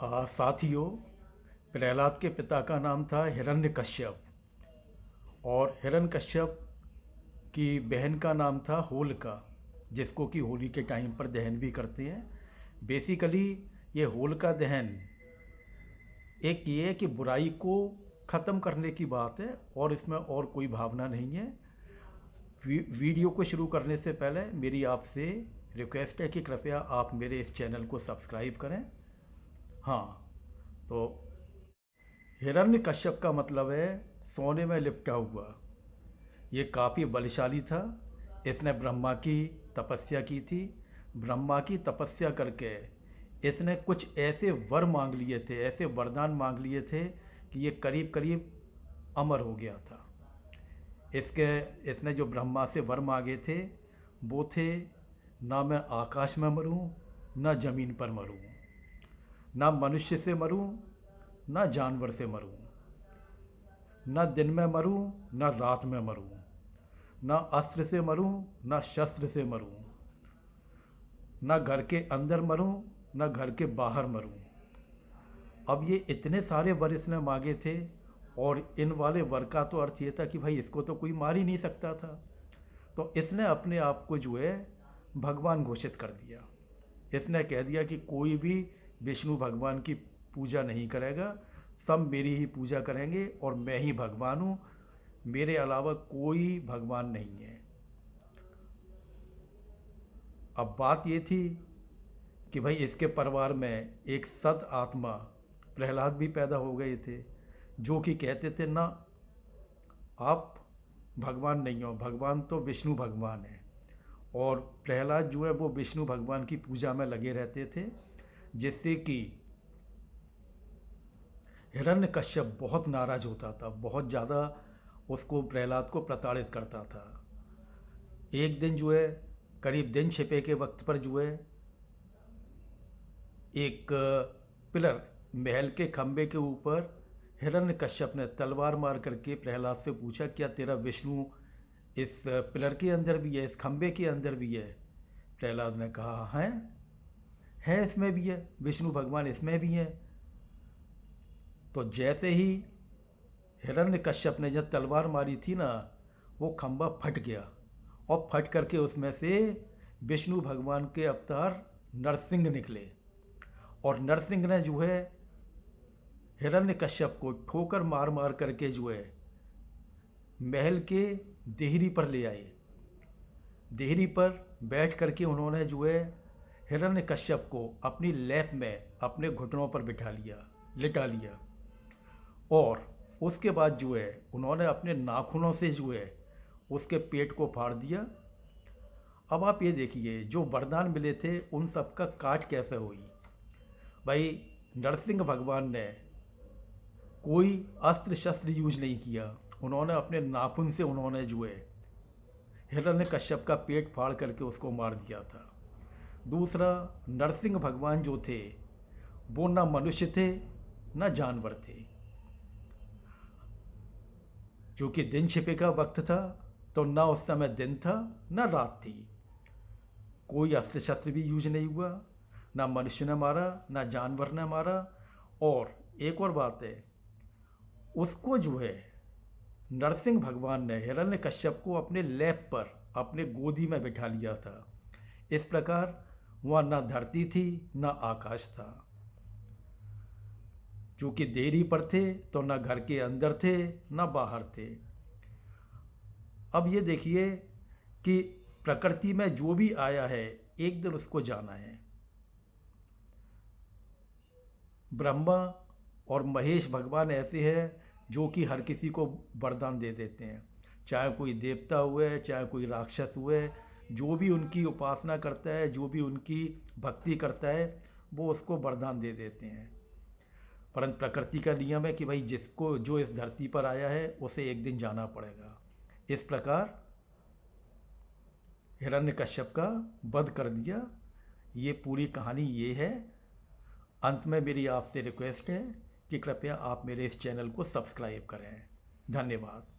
साथियों, प्रहलाद के पिता का नाम था हिरण्यकश्यप और हिरण्यकश्यप की बहन का नाम था होलिका, जिसको कि होली के टाइम पर दहन भी करते हैं। बेसिकली ये होलिका दहन एक ये है कि बुराई को ख़त्म करने की बात है और इसमें और कोई भावना नहीं है। वीडियो को शुरू करने से पहले मेरी आपसे रिक्वेस्ट है कि कृपया आप मेरे इस चैनल को सब्सक्राइब करें। हाँ, तो हिरण्यकश्यप का मतलब है सोने में लिपटा हुआ। ये काफ़ी बलशाली था। इसने ब्रह्मा की तपस्या की थी। ब्रह्मा की तपस्या करके इसने कुछ ऐसे वर मांग लिए थे, ऐसे वरदान मांग लिए थे कि ये करीब करीब अमर हो गया था। इसने जो ब्रह्मा से वर मांगे थे वो थे, ना मैं आकाश में मरूं, ना ज़मीन पर मरूं, ना मनुष्य से मरूं, ना जानवर से मरूं, ना दिन में मरूं, ना रात में मरूं, ना अस्त्र से मरूं, ना शस्त्र से मरूं, ना घर के अंदर मरूं, ना घर के बाहर मरूं। अब ये इतने सारे वर इसने मांगे थे और इन वाले वर का तो अर्थ ये था कि भाई इसको तो कोई मार ही नहीं सकता था। तो इसने अपने आप को जो है भगवान घोषित कर दिया। इसने कह दिया कि कोई भी विष्णु भगवान की पूजा नहीं करेगा, सब मेरी ही पूजा करेंगे और मैं ही भगवान हूँ, मेरे अलावा कोई भगवान नहीं है। अब बात ये थी कि भाई इसके परिवार में एक सत आत्मा प्रहलाद भी पैदा हो गए थे, जो कि कहते थे ना आप भगवान नहीं हो, भगवान तो विष्णु भगवान है। और प्रहलाद जो है वो विष्णु भगवान की पूजा में लगे रहते थे, जिससे कि हिरण्यकश्यप बहुत नाराज़ होता था, बहुत ज़्यादा उसको प्रहलाद को प्रताड़ित करता था। एक दिन जो है करीब दिन छिपे के वक्त पर जो है एक पिलर महल के खंबे के ऊपर हिरण्यकश्यप ने तलवार मार करके प्रहलाद से पूछा, क्या तेरा विष्णु इस पिलर के अंदर भी है, इस खंबे के अंदर भी है? प्रहलाद ने कहा है इसमें भी है, विष्णु भगवान इसमें भी है। तो जैसे ही हिरण्यकश्यप ने जब तलवार मारी थी ना, वो खंबा फट गया और फट करके उसमें से विष्णु भगवान के अवतार नरसिंह निकले। और नरसिंह ने जो है हिरण्यकश्यप को ठोकर मार मार करके जो है महल के देहरी पर ले आए। देहरी पर बैठ करके उन्होंने जो है हिरण्यकश्यप को अपनी लैप में अपने घुटनों पर लिटा लिया। और उसके बाद जो है उन्होंने अपने नाखूनों से जो है उसके पेट को फाड़ दिया। अब आप ये देखिए, जो वरदान मिले थे उन सब का काट कैसे हुई। भाई नरसिंह भगवान ने कोई अस्त्र शस्त्र यूज नहीं किया, उन्होंने अपने नाखून से उन्होंने जो है हिरण्यकश्यप का पेट फाड़ करके उसको मार दिया था। दूसरा, नरसिंह भगवान जो थे वो ना मनुष्य थे ना जानवर थे। क्योंकि दिन छिपे का वक्त था तो ना उस समय दिन था ना रात थी। कोई अस्त्र शस्त्र भी यूज नहीं हुआ, ना मनुष्य ने मारा ना जानवर ने मारा। और एक और बात है, उसको जो है नरसिंह भगवान ने हिरण्यकश्यप को अपने लैप पर अपने गोदी में बिठा लिया था। इस प्रकार वहाँ ना धरती थी ना आकाश था। चूँकि देहरी पर थे तो ना घर के अंदर थे ना बाहर थे। अब ये देखिए कि प्रकृति में जो भी आया है एक दिन उसको जाना है। ब्रह्मा और महेश भगवान ऐसे हैं जो कि हर किसी को वरदान दे देते हैं, चाहे कोई देवता हुए चाहे कोई राक्षस हुए। जो भी उनकी उपासना करता है, जो भी उनकी भक्ति करता है, वो उसको वरदान दे देते हैं। परंतु प्रकृति का नियम है कि भाई जिसको जो इस धरती पर आया है उसे एक दिन जाना पड़ेगा। इस प्रकार हिरण्यकश्यप का वध कर दिया। ये पूरी कहानी ये है। अंत में मेरी आपसे रिक्वेस्ट है कि कृपया आप मेरे इस चैनल को सब्सक्राइब करें। धन्यवाद।